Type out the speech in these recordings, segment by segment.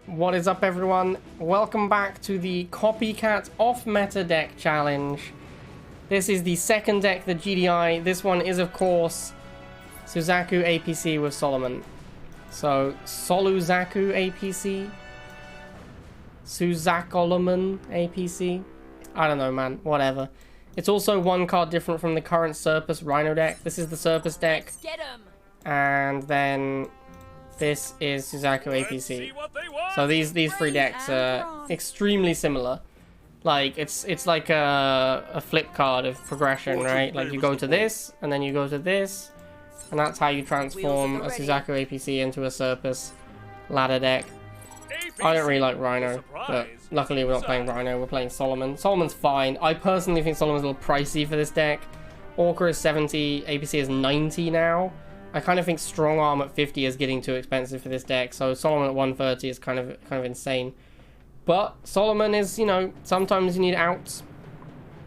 What is up, everyone? Welcome back to the Copycat off-meta deck challenge. This is the second deck, the GDI. This one is, of course, Suzaku APC with Solomon. So, Soluzaku APC? Suzakolomon APC? I don't know, man. Whatever. It's also one card different from the current Surplus Rhino deck. This is the Surplus deck. And then this is Suzaku APC. So these three decks are extremely similar. Like it's like a flip card of progression, right? Like you go to this, and then you go to this, and that's how you transform a Suzaku APC into a Surplus ladder deck. I don't really like Rhino, but luckily we're not playing Rhino, we're playing Solomon. Solomon's fine. I personally think Solomon's a little pricey for this deck. Orca is 70, APC is 90 now. I kind of think Strong Arm at 50 is getting too expensive for this deck, so Solomon at 130 is kind of insane. But Solomon is, you know, sometimes you need outs.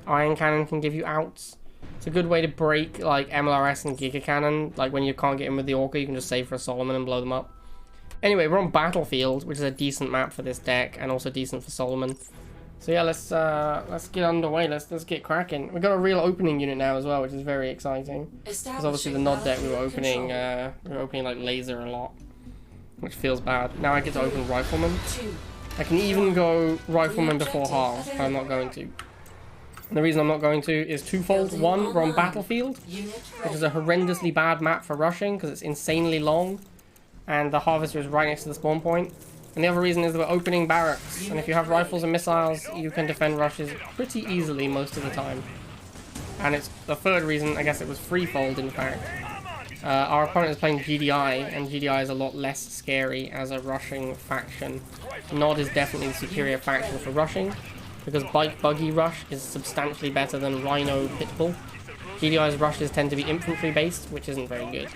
Iron Cannon can give you outs. It's a good way to break like MLRS and Giga Cannon. Like when you can't get in with the Orca, you can just save for a Solomon and blow them up. Anyway, we're on Battlefield, which is a decent map for this deck and also decent for Solomon. So yeah, let's get underway. Let's get cracking. We've got a real opening unit now as well, which is very exciting. Because obviously the Nod deck we were opening like Laser a lot, which feels bad. Now I get to open Rifleman. I can even go Rifleman before half, but I'm not going to. And the reason I'm not going to is twofold. One, we're on Battlefield, which is a horrendously bad map for rushing because it's insanely long, and the Harvester is right next to the spawn point. And the other reason is that we're opening barracks, and if you have rifles and missiles, you can defend rushes pretty easily most of the time. And it's the third reason, I guess it was threefold in fact. Our opponent is playing GDI, and GDI is a lot less scary as a rushing faction. Nod is definitely the superior faction for rushing, because Bike Buggy Rush is substantially better than Rhino Pitbull. GDI's rushes tend to be infantry based, which isn't very good.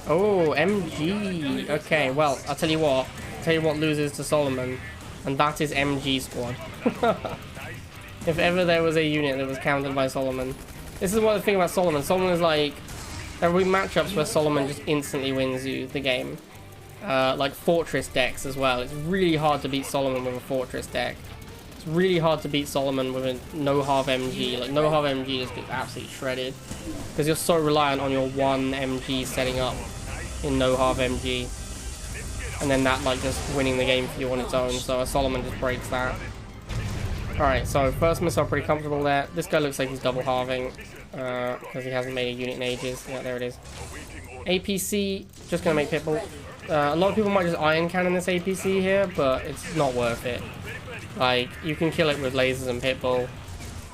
Oh, MG. Okay, well, I'll tell you what loses to Solomon, and that is MG squad. If ever there was a unit that was countered by Solomon. This is what the thing about Solomon. Solomon is like, there will be matchups where Solomon just instantly wins you the game. Like Fortress decks as well. It's really hard to beat Solomon with a Fortress deck. It's really hard to beat Solomon with a no-half MG. Like, no-half MG just gets absolutely shredded. Because you're so reliant on your one MG setting up in no-half MG. And then that, like, just winning the game for you on its own. So a Solomon just breaks that. Alright, so first missile pretty comfortable there. This guy looks like he's double halving. Because he hasn't made a unit in ages. Yeah, there it is. APC, just going to make Pitbull. A lot of people might just Iron Cannon this APC here, but it's not worth it. Like, you can kill it with lasers and Pitbull.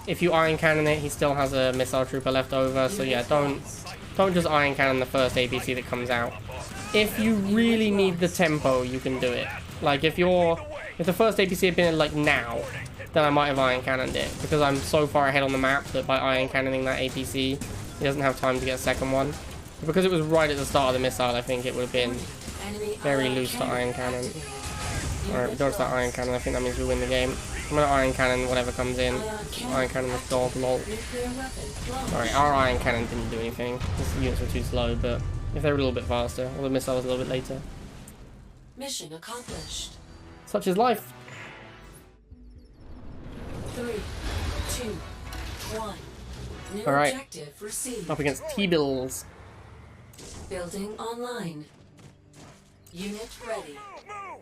If you Iron Cannon it, he still has a Missile Trooper left over, so yeah, don't just Iron Cannon the first APC that comes out. If you really need the tempo, you can do it. Like, if the first APC had been like now, then I might have Iron Cannoned it, because I'm so far ahead on the map that by Iron Cannoning that APC, he doesn't have time to get a second one. But because it was right at the start of the missile, I think it would have been very loose to Iron Cannon. Alright, we dodged that Iron Cannon. I think that means we win the game. I'm gonna Iron Cannon whatever comes in. Iron Cannon with dog, lol. Alright, our Iron Cannon didn't do anything. These units were too slow, but if they were a little bit faster, or the missile was a little bit later. Mission accomplished. Such is life. 3, 2, 1. New Alright. objective received. Up against T-Bills. Building online. Unit ready.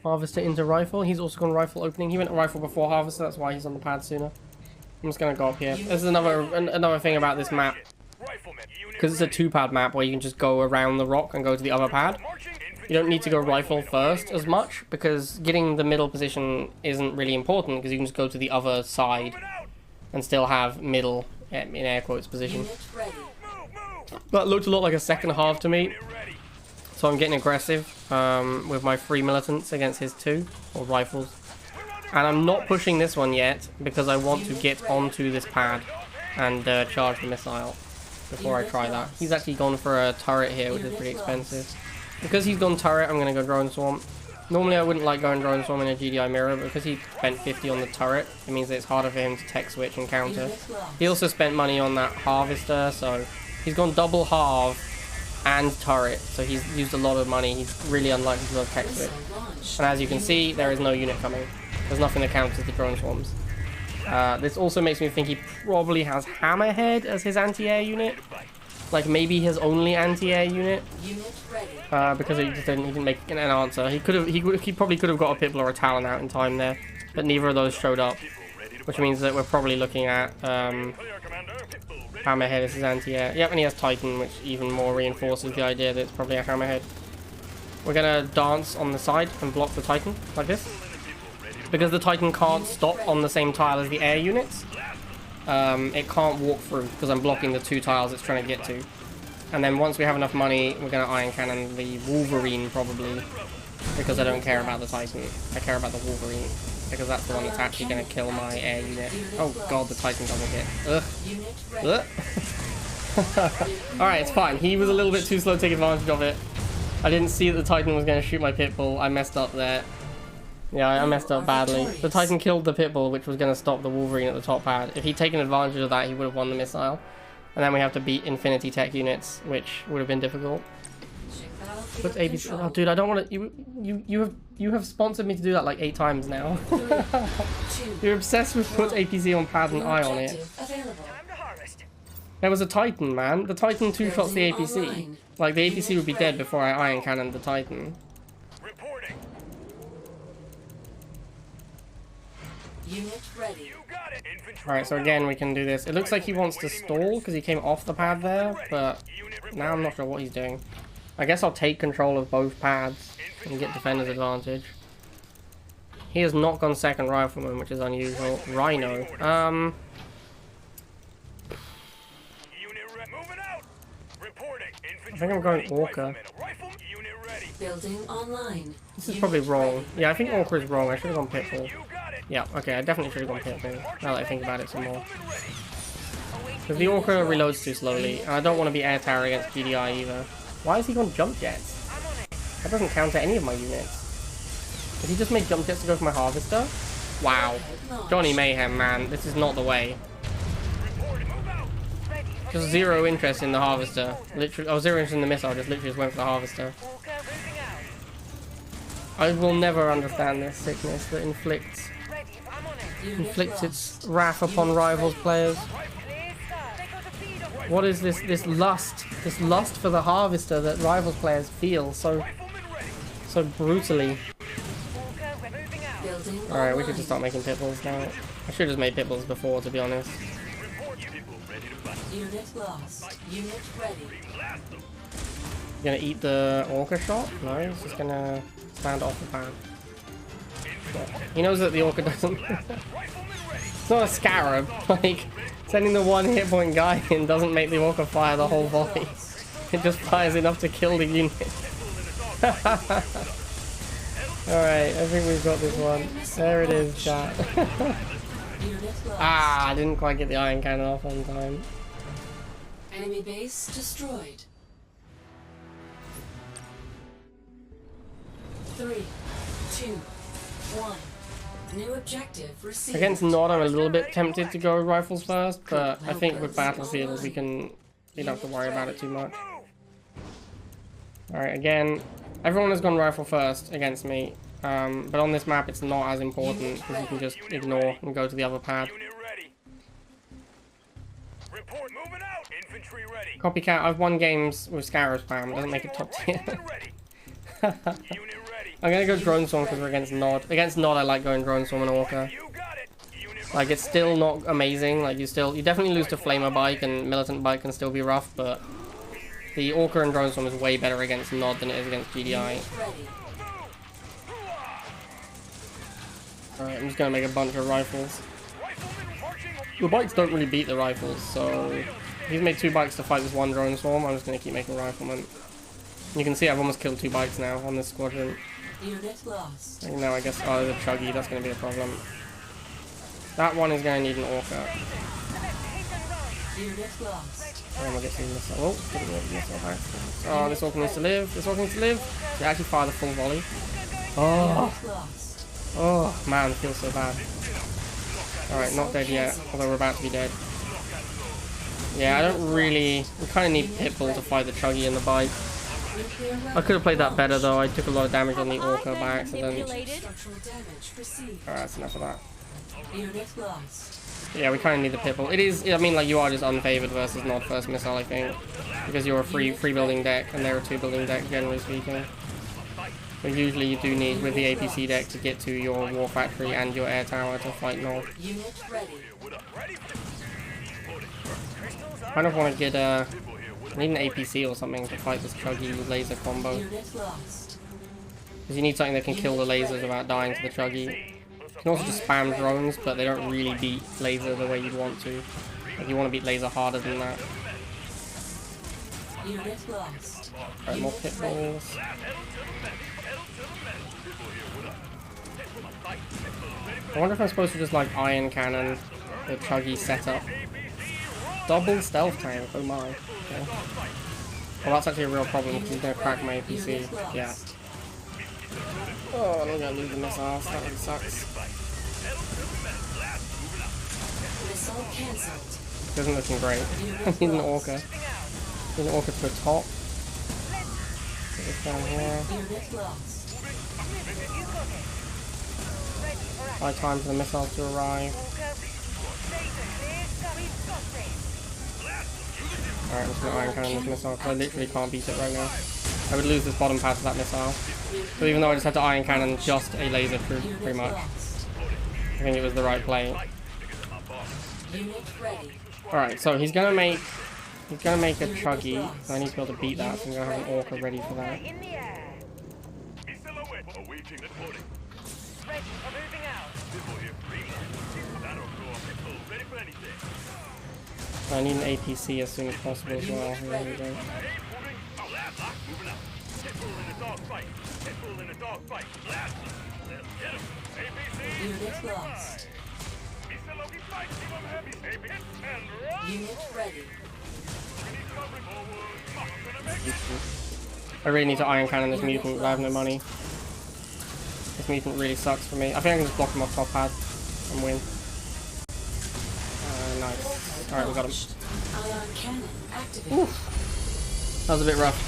Harvester into Rifle. He's also gone Rifle opening. He went to Rifle before Harvester, that's why he's on the pad sooner. I'm just gonna go up here. This is another thing about this map. Because it's a two-pad map where you can just go around the rock and go to the other pad. You don't need to go Rifle first as much, because getting the middle position isn't really important, because you can just go to the other side and still have middle, in air quotes, position. That looked a lot like a second half to me. So I'm getting aggressive with my 3 militants against his 2, or rifles. And I'm not pushing this one yet, because I want to get onto this pad and charge the missile before I try that. He's actually gone for a turret here, which is pretty expensive. Because he's gone turret, I'm going to go Drone Swarm. Normally I wouldn't like going Drone Swarm in a GDI mirror, but because he spent 50 on the turret, it means that it's harder for him to tech switch and counter. He also spent money on that Harvester, so he's gone double halve and turret, so he's used a lot of money. He's really unlikely to have tech switch. And as you can see, there is no unit coming. There's nothing that counts as the drone swarms. This also makes me think he probably has Hammerhead as his anti-air unit. Like maybe his only anti-air unit. Because he didn't make an answer. He probably could have got a Pitbull or a Talon out in time there, but neither of those showed up. Which means that we're probably looking at Hammerhead as his anti-air. Yep, and he has Titan, which even more reinforces the idea that it's probably a Hammerhead. We're gonna dance on the side and block the Titan like this. Because the Titan can't stop on the same tile as the air units. It can't walk through because I'm blocking the 2 tiles it's trying to get to. And then once we have enough money, we're gonna Iron Cannon the Wolverine probably. Because I don't care about the Titan. I care about the Wolverine. Because that's the one that's actually gonna kill my air unit. Oh god, the Titan double hit. Ugh. Ugh. Alright, it's fine. He was a little bit too slow to take advantage of it. I didn't see that the Titan was going to shoot my Pitbull. I messed up there. Yeah, I messed up badly. The Titan killed the Pitbull, which was going to stop the Wolverine at the top pad. If he'd taken advantage of that, he would have won the missile. And then we have to beat Infinity Tech units, which would have been difficult. But ABC, oh dude, I don't want to. You have sponsored me to do that like 8 times now. You're obsessed with put APC on pad and eye on it. There was a Titan, man. The Titan 2-shots the APC. Like, the APC would be dead before I Iron Cannon the Titan. Unit ready. Alright, so again, we can do this. It looks like he wants to stall because he came off the pad there, but now I'm not sure what he's doing. I guess I'll take control of both pads and get defender's advantage. He has not gone second rifleman, which is unusual. Rhino. I think I'm going Orca. Building online. This is probably wrong. Yeah, I think Orca is wrong. I should have gone Pitbull. Yeah, okay, I definitely should have gone Pitbull. Now that I think about it some more. Because the Orca reloads too slowly, and I don't want to be air tower against GDI either. Why has he gone jump jets? That doesn't counter any of my units. Did he just make jump jets to go for my harvester? Wow. Johnny Mayhem, man. This is not the way. Just zero interest in the harvester. Literally, oh, zero interest in the missile. Just literally just went for the harvester. I will never understand this sickness that inflicts its wrath upon rivals players. What is this lust for the harvester that rivals players feel so brutally? Alright, we could just start making Pitbulls now. I should have just made Pitbulls before, to be honest. Unit lost. Unit ready. Gonna eat the Orca shot? No, he's just gonna stand off the pan. He knows that the Orca doesn't... It's not a Scarab. Like, sending the 1 hit point guy in doesn't make the Orca fire the whole volley. It just fires enough to kill the unit. Alright, I think we've got this one. There it is, chat. Ah, I didn't quite get the Iron Cannon off on time. Enemy base destroyed. 3, 2, 1. New objective received. Against Nod, I'm a little bit tempted to go rifles first, but I think with Battlefield we don't have to worry about it too much. Alright, again, everyone has gone rifle first against me, but on this map it's not as important because you can just ignore and go to the other pad. Copycat, I've won games with Scarab spam, doesn't make it top tier. I'm gonna go Drone Swarm because we're against Nod. Against Nod I like going Drone Swarm and Orca. Like, it's still not amazing, like you definitely lose to Flamer Bike and Militant Bike can still be rough, but the Orca and Drone Swarm is way better against Nod than it is against GDI. Alright, I'm just gonna make a bunch of rifles. The bikes don't really beat the rifles, so he's made 2 bikes to fight this 1 Drone Swarm. I'm just gonna keep making riflemen. You can see I've almost killed 2 bikes now on this squadron. Unit lost. And now I guess, oh, there's a Chuggy, that's gonna be a problem. That one is gonna need an Orca. Unit lost. And we'll get some missile. Oh, didn't get the missile back. Oh, this Orca needs to live. This Orca needs to live. So actually fire the full volley. Oh, oh man, it feels so bad. Alright, not dead yet, although we're about to be dead. Yeah, I don't really... We kind of need Pitbull to fight the Chuggy and the bike. Nuclear I could have played that better launched. though. I took a lot of damage on the Orca by accident. Structural damage received. Alright, that's enough of that. Unit lost. Yeah, we kind of need the Pitbull. It is, I mean, like, you are just unfavored versus not first missile, I think. Because you're a free building deck, and they're a 2-building deck, generally speaking. But usually you do need, with the APC deck, to get to your War Factory and your Air Tower to fight North. Unit ready. Kind of want to get I need an APC or something to fight this Chuggy laser combo. Unit lost. Because you need something that can kill the lasers without dying to the Chuggy. You can also just spam drones, but they don't really beat laser the way you'd want to. Like, you want to beat laser harder than that. Unit lost. Alright, more Pitbulls. I wonder if I'm supposed to just like Iron Cannon the Chuggy setup. Double stealth tank, oh my. Okay. Well, that's actually a real problem because he's going to crack my APC. Yeah. Oh, I'm going to lose the missiles. That really sucks. Missile cancelled. Isn't looking great. I need an Orca. Need an Orca to the top. Put this down here. Unit lost. High time for the missiles to arrive. Alright, I'm just going to Iron Cannon this missile because I literally can't beat it right now. I would lose this bottom pad to that missile. So even though I just had to Iron Cannon just a laser troop, pretty much. I think it was the right play. Alright, so he's gonna make a Chuggy. So I need to be able to beat that, so I'm gonna have an Orca ready for that. So I need an APC as soon as possible as well. Here we go. Unit lost. Unit ready. I really need to Iron Cannon this mutant, but I have no money. This mutant really sucks for me. I think I can just block him off top pad and win. Nice. Alright, we got him. Ion cannon activated. Oof. That was a bit rough.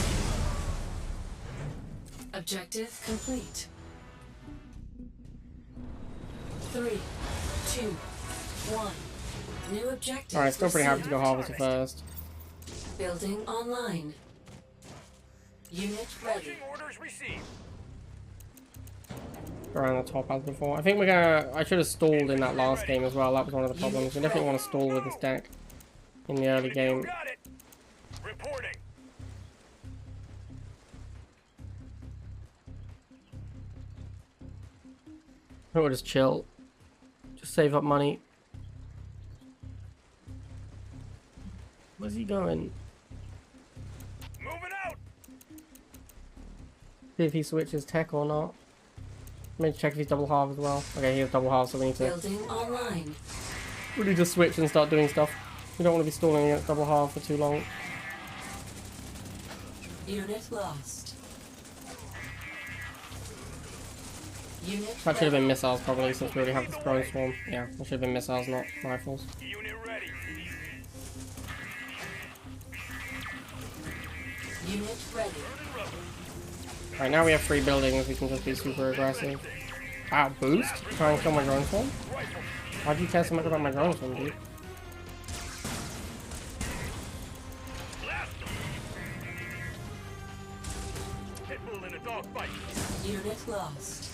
Objective complete. 3, 2, 1. New objective. Alright, still pretty happy to go received. Harvester first. Building online. Unit ready. Around the top as before. I think we're gonna. I should have stalled in that last game as well. That was one of the problems. We definitely want to stall with this deck in the early game. Reporting. We'll just chill. Just save up money. Where's he going? Moving out. See if he switches tech or not. Let me check if he's double half as well. Okay, he has double half, so we need to Building online. switch and start doing stuff. We don't want to be stalling against double half for too long. Unit lost. Unit That should have been missiles probably, since we already have this drone swarm. Yeah, it should have been missiles, not rifles. Unit ready. Unit ready. Right, now we have 3 buildings, we can just be super aggressive. Wow, boost? Try and kill my drone swarm? Why'd you care so much about my drone swarm, dude? Pitbull in a dogfight. Unit lost.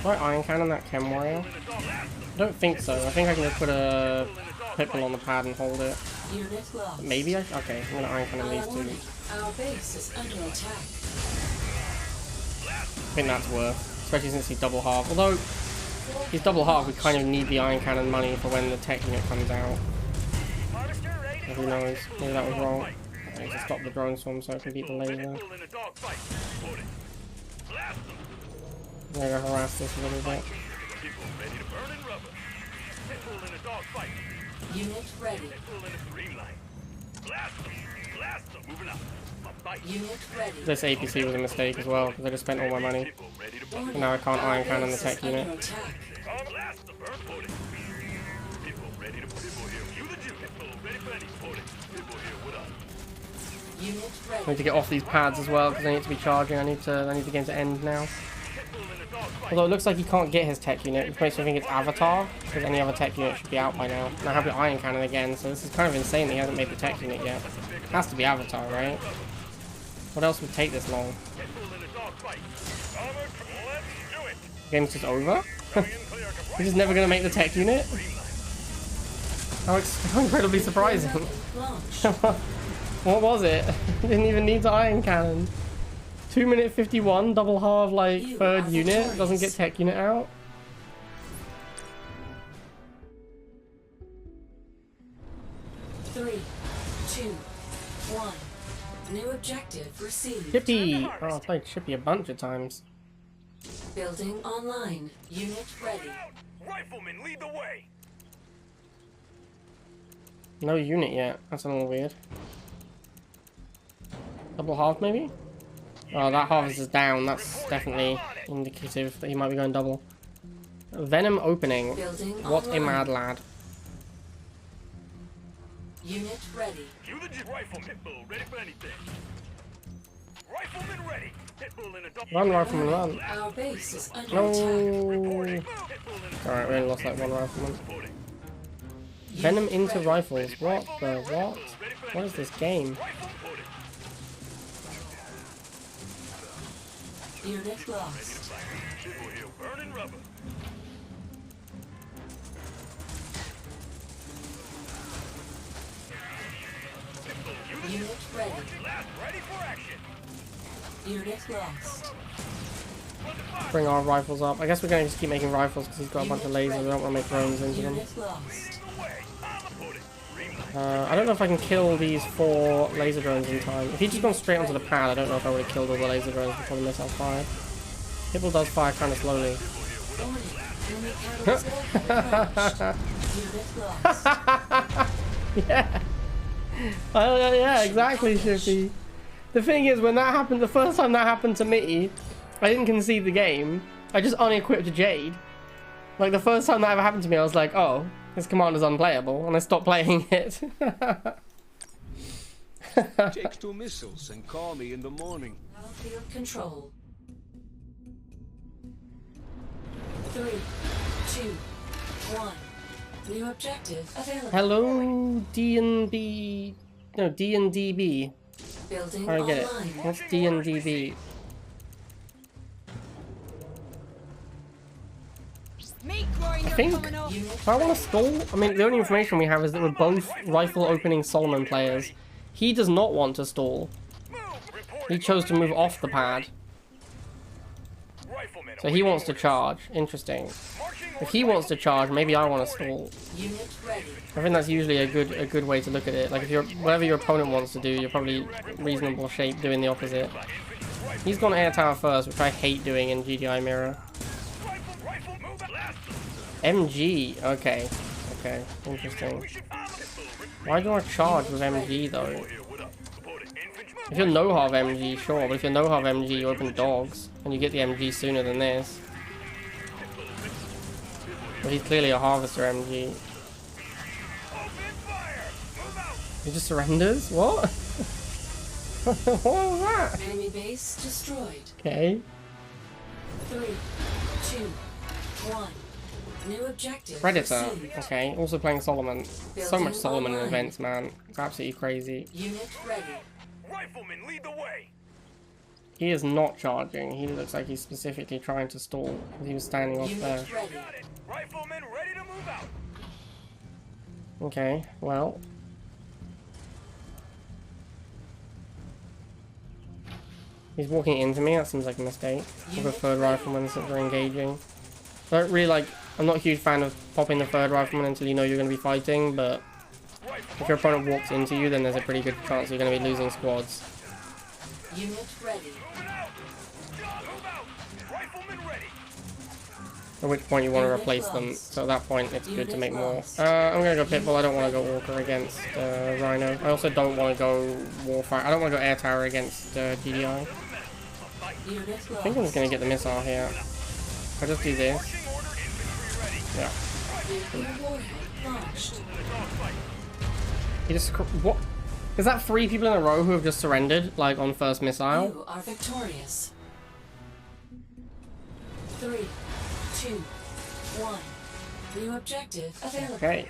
Do I Iron Cannon that Chem Warrior? I don't think so. I think I can just put a Pitbull on the pad and hold it. Unit lost. Maybe I... Okay, I'm gonna Iron Cannon these two. Our base is under attack. I think that's worth. Especially since he's double half. Although, he's double half, we kind of need the Iron Cannon money for when the tech unit comes out. So who knows? Maybe that was wrong. I need to stop the drone swarm so I can beat the laser. I'm gonna go harass this a little bit. Unit ready. Unit ready. This APC was a mistake as well, because I just spent all my money. And now I can't Iron Cannon the tech unit. Under attack. Unit I ready. need to get off these pads as well because I need to be charging. I need the game to end now. Although it looks like he can't get his tech unit, which makes me think it's Avatar, because any other tech unit should be out by now. And I have the Iron Cannon again, so this is kind of insane that he hasn't made the tech unit yet. It has to be Avatar, right? What else would take this long? The game's just over? He's just never going to make the tech unit? How incredibly surprising. Launch. What was it? Didn't even need the Iron Cannon. 2 minute 51, double half like You third are unit, victorious. doesn't get tech unit out. Three, two, one. New objective received. Chippy! Oh, I played Chippy a bunch of times. Building online. Unit ready. Riflemen, lead the way. No unit yet. That's a little weird. Double half maybe? Oh, that harvest is down. That's definitely indicative that he might be going double. Venom opening. Building What a online. mad lad. Unit ready. You the rifleman. Pitbull, ready for anything. Rifleman ready. Pitbull in a double. Run, rifleman, run. Our base is under No. attack. Alright, we only lost like one rifleman. Venom into rifles. What the what? What is this game? Unit lost. Burning rubber. Unit ready. Last ready for action. Unit lost. Bring our rifles up. I guess we're going to just keep making rifles because he's got a bunch of lasers. We don't want to make drones into them. Unit lost. I don't know if I can kill these 4 laser drones in time. If he'd just gone straight onto the pad, I don't know if I would have killed all the laser drones before the missile fired. Pitbull does fire kind of slowly. Warning. Enemy counter approached. Unit lost. Yeah. Yeah, exactly, Shippy. The thing is, when that happened, the first time that happened to me, I didn't concede the game. I just unequipped Jade. Like, the first time that ever happened to me, I was like, oh, this commander's unplayable, and I stopped playing it. Take 2 missiles and call me in the morning. Battlefield control. 3, 2, 1. New objective available. Hello, D&B... No, D&DB. Building I don't get it. online. What's D&DB? I think if I want to stall, I mean, the only information we have is that we're both rifle opening Solomon players. He does not want to stall. He chose to move off the pad. So he wants to charge. Interesting. If he wants to charge, maybe I want to stall. Unit ready. I think that's usually a good way to look at it. Like if you're whatever your opponent wants to do, you're probably reasonable shape doing the opposite. He's gone air tower first, which I hate doing in GDI mirror. MG, okay. Okay, interesting. Why do I charge with MG though? If you're no-harv MG, sure, but if you're no-harv MG, you open dogs, and you get the MG sooner than this. But he's clearly a harvester MG. He just surrenders? What? What was that? Enemy base destroyed. Okay. 3, 2, 1. New objective Predator. received. Okay, also playing Solomon. So much Solomon in online. events, man. It's absolutely crazy. Unit ready. Riflemen, lead the way. He is not charging. He looks like he's specifically trying to stall. He was standing off there. Unit ready. Got it. Riflemen, ready to move out. Okay, well. He's walking into me. That seems like a mistake. I'll go third rifleman since we're engaging. I don't really like... I'm not a huge fan of popping the third rifleman until you know you're going to be fighting, but if your opponent walks into you, then there's a pretty good chance you're going to be losing squads. Unit ready. Move out. Riflemen ready. At which point you want to replace them. So at that point, it's good to make more. I'm going to go Pitbull. I don't want to go Walker against Rhino. I also don't want to go Warfire. I don't want to go Air Tower against GDI. Unit I think I'm lost. just going to get the missile here. I'll just do this. Marching order, infantry ready. Yeah. Nuclear warhead launched. He just... What? Is that 3 people in a row who have just surrendered, like on first missile? You are victorious. 3, 2, 1. New objective available. Okay.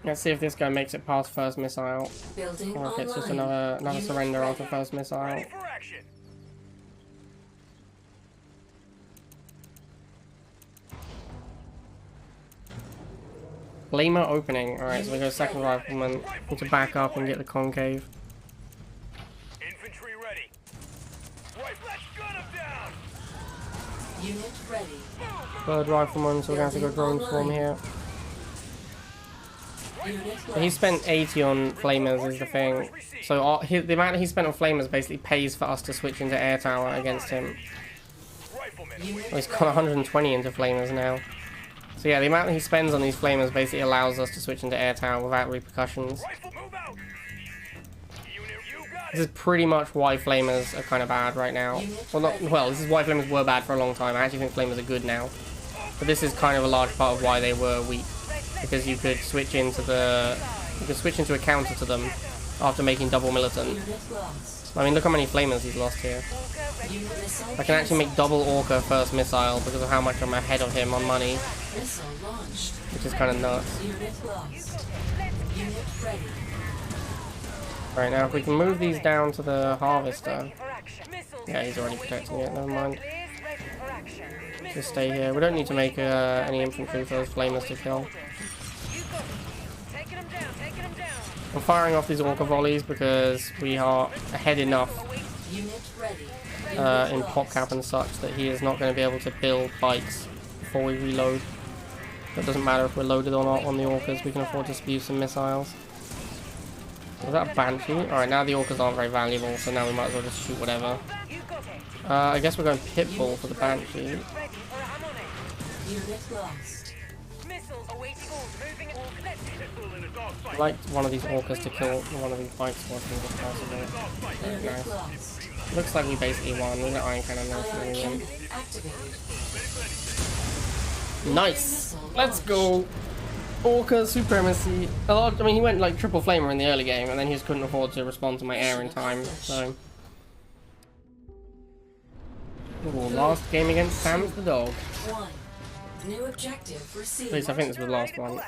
Let's see if this guy makes it past first missile. Building Or if it's just online. another Unit surrender ready. after first missile. Ready for action. Flamer opening. Alright, so we go second rifleman. Need to back up and get the concave. Infantry ready. Right, let's gun him down. Unit ready. Third rifleman, so we're going to have to go drone form here. Unit So he spent 80 on flamers is the thing. So the amount he spent on flamers basically pays for us to switch into air tower against him. Rifleman. Unit Well, he's got 120 into flamers now. So yeah, the amount that he spends on these flamers basically allows us to switch into air tower without repercussions. Rifle, move out. Unit, you got This it. is pretty much why flamers are kind of bad right now. Well, this is why flamers were bad for a long time. I actually think flamers are good now. But this is kind of a large part of why they were weak. Because you could switch into a counter to them after making double militant. Unit lost. I mean, look how many flamers he's lost here. Unit missile I can actually make double Orca first missile because of how much I'm ahead of him on money, missile launched. which is kind of nuts. Unit lost. Unit ready. Right, now if we can move these down to the harvester. Yeah, he's already protecting it, never mind. Just stay here. We don't need to make any infantry for those flamers to kill. I'm firing off these Orca volleys because we are ahead enough Unit ready. in PopCap and such that he is not going to be able to build bikes before we reload. It doesn't matter if we're loaded or not on the Orcas, we can afford to spew some missiles. Was that a Banshee? Alright, now the Orcas aren't very valuable, so now we might as well just shoot whatever. I guess we're going Pitbull for the Banshee. Unit lost. I'd like one of these Orcas to kill one of these bikes for us if possible. Unit Nice. lost. Looks like we basically won. We got Iron Cannon now, so Ion we win. cannon activated. Nice! Let's go! Orca supremacy. I mean, he went like triple flamer in the early game, and then he just couldn't afford to respond to my air in time, so... Ooh, last game against Sam's the dog. 1. New objective received. At least I think this was the last one.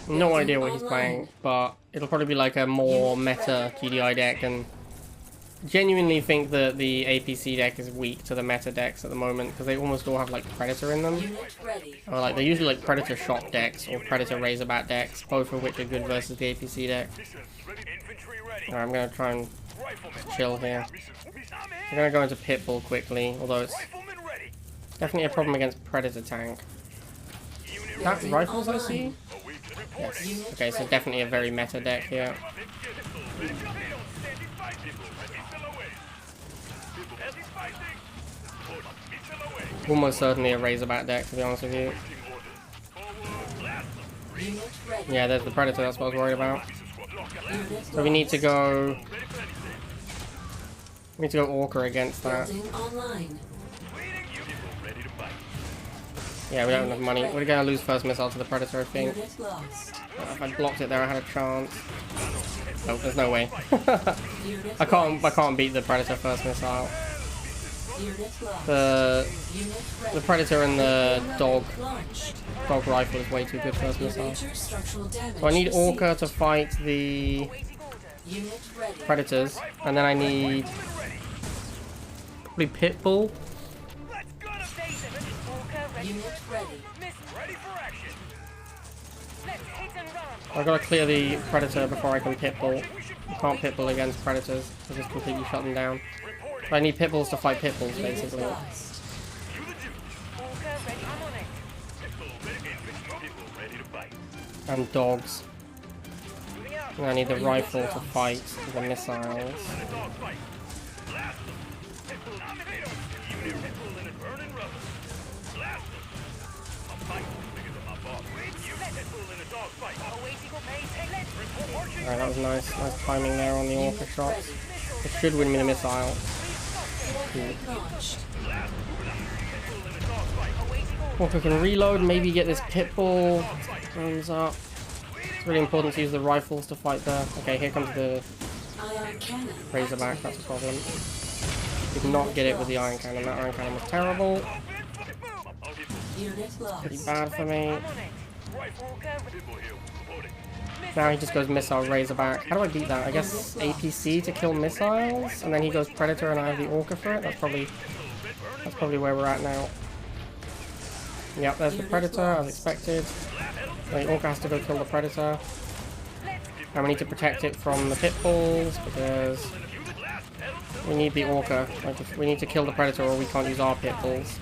No idea what he's playing, but it'll probably be like a more meta GDI deck, and genuinely think that the APC deck is weak to the meta decks at the moment, because they almost all have like Predator in them. Unit ready. Or like they're usually like Predator Shock decks or Predator Razorback decks, both of which are good versus the APC deck. Infantry ready. Alright, I'm gonna try and Rifleman. chill here. I'm I'm gonna go into Pitbull quickly, although it's Rifleman ready. definitely a problem against Predator tank. Unit Is that Building rifles I online. see? reporting. Unit Okay, so ready. definitely a very meta deck here. Almost certainly a Razorback deck, to be honest with you. Unit ready. Yeah, there's the Predator, that's what I was worried about. Unit So we need to lost. go... We need to go Orca against that. Building online. Yeah, we don't have enough money. We're gonna lose first missile to the Predator, I think. Unit lost. If I blocked it there, I had a chance. No, there's no way. Unit I lost. can't beat the Predator first missile. Unit lost. The Unit ready. Predator and the dog Launched. rifle is way too good first missile. Major structural damage. So I need Orca received. to fight the Unit ready. Predators, and then I need probably Pitbull. Let's gun him. Unit ready. Ready for action. I've got to clear the Predator before I can Pitbull. You can't Pitbull against Predators, I just completely shut them down. So I need Pitbulls to fight Pitbulls, Unit basically. lost. And dogs. And I need the rifle to fight the missiles. Alright, that was nice. Nice timing there on the Orca shots. It should win me the missile. Launched. Orca can reload, maybe get this Pitbull. Thumbs up. It's really important to use the rifles to fight there. Okay, here comes the Ion cannon. Razorback, that's a problem. Did not get it with the iron cannon. That iron cannon was terrible. Unit lost. Pretty bad for me. I'm on it. Right, Walker. People here. Reporting. Now he just goes missile Razorback. How do I beat that? I guess APC to kill missiles, and then he goes Predator and I have the Orca for it. That's probably where we're at now. Yep, there's the Predator as expected. The Orca has to go kill the Predator. And we need to protect it from the pit bulls because we need the Orca. Like, we need to kill the Predator or we can't use our pit bulls.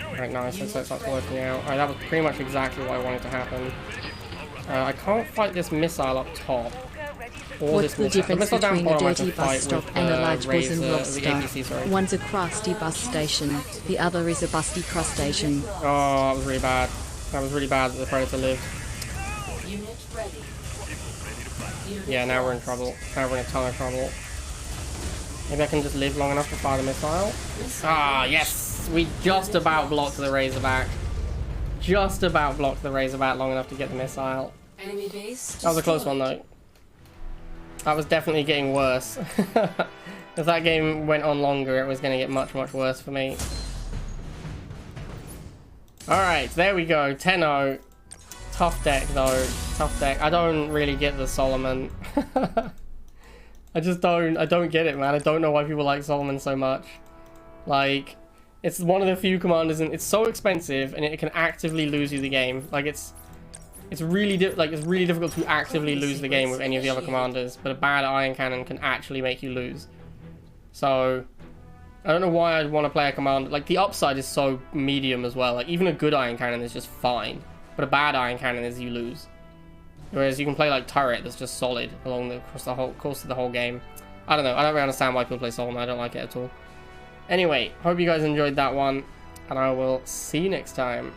Alright, nice. So that's working out. Alright, that was pretty much exactly what I wanted to happen. I can't fight this missile up top. Or What's this the missile. difference missile down between a bottom I dirty can bus fight stop with and a the large Razor, bosom the lobster? APC, sorry. One's a crusty bus station, the other is a busty crustacean. Oh, that was really bad. That was really bad that the Predator lived. Unit ready. Unit Yeah, now we're in trouble. Now we're in a ton of trouble. Maybe I can just live long enough to fire the missile. Ah, yes! We just about blocked the Razorback. Just about blocked the Razorback long enough to get the missile. Enemy base. That was a close one though. That was definitely getting worse. If that game went on longer, it was going to get much, much worse for me. Alright, there we go. 10-0. Tough deck though. Tough deck. I don't really get the Solomon. I don't get it, man. I don't know why people like Solomon so much. Like, it's one of the few commanders and it's so expensive and it can actively lose you the game. Like, it's really difficult to actively lose the game with any of the other commanders, but a bad iron cannon can actually make you lose. So I don't know why I'd want to play a commander. Like, the upside is so medium as well. Like, even a good iron cannon is just fine, but a bad iron cannon is you lose. Whereas you can play like turret that's just solid across the whole course of the whole game. I don't know. I don't really understand why people play Solomon. I don't like it at all. Anyway, hope you guys enjoyed that one, and I will see you next time.